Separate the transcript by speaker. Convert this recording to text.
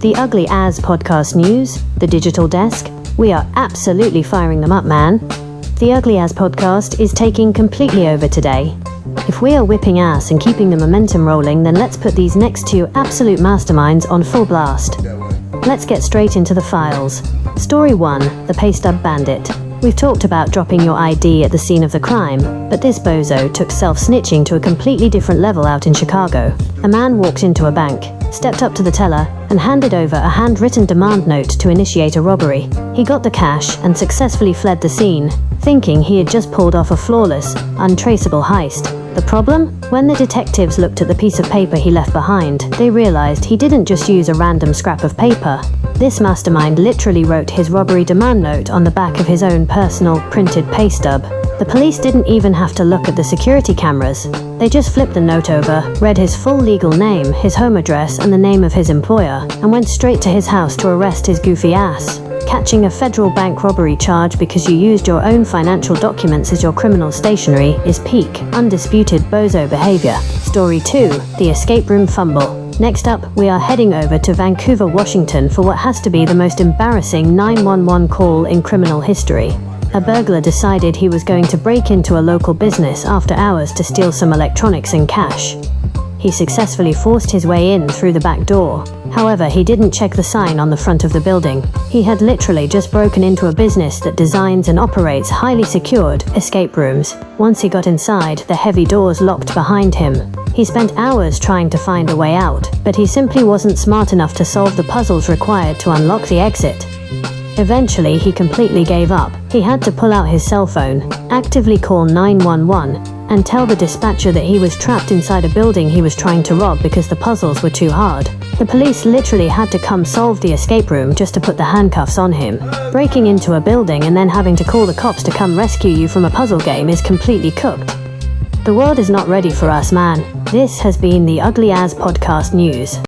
Speaker 1: The Uglyazzpodcast news, the digital desk, we are absolutely firing them up, man. The Uglyazzpodcast is taking completely over today. If we are whipping ass and keeping the momentum rolling, then let's put these next two absolute masterminds on full blast. Let's get straight into the files. Story 1, the pay stub bandit. We've talked about dropping your ID at the scene of the crime, but this bozo took self-snitching to a completely different level out in Chicago. A man walked into a bank, stepped up to the teller, and handed over a handwritten demand note to initiate a robbery. He got the cash and successfully fled the scene, thinking he had just pulled off a flawless, untraceable heist. The problem? When the detectives looked at the piece of paper he left behind, they realized he didn't just use a random scrap of paper. This mastermind literally wrote his robbery demand note on the back of his own personal, printed pay stub. The police didn't even have to look at the security cameras. They just flipped the note over, read his full legal name, his home address, and the name of his employer, and went straight to his house to arrest his goofy ass. Catching a federal bank robbery charge because you used your own financial documents as your criminal stationery is peak, undisputed bozo behavior. Story 2, the escape room fumble. Next up, we are heading over to Vancouver, Washington for what has to be the most embarrassing 911 call in criminal history. A burglar decided he was going to break into a local business after hours to steal some electronics and cash. He successfully forced his way in through the back door. However, he didn't check the sign on the front of the building. He had literally just broken into a business that designs and operates highly secured escape rooms. Once he got inside, the heavy doors locked behind him. He spent hours trying to find a way out, but he simply wasn't smart enough to solve the puzzles required to unlock the exit. Eventually, he completely gave up. He had to pull out his cell phone, actively call 911, and tell the dispatcher that he was trapped inside a building he was trying to rob because the puzzles were too hard. The police literally had to come solve the escape room just to put the handcuffs on him. Breaking into a building and then having to call the cops to come rescue you from a puzzle game is completely cooked. The world is not ready for us, man. This has been the Uglyazzpodcast news.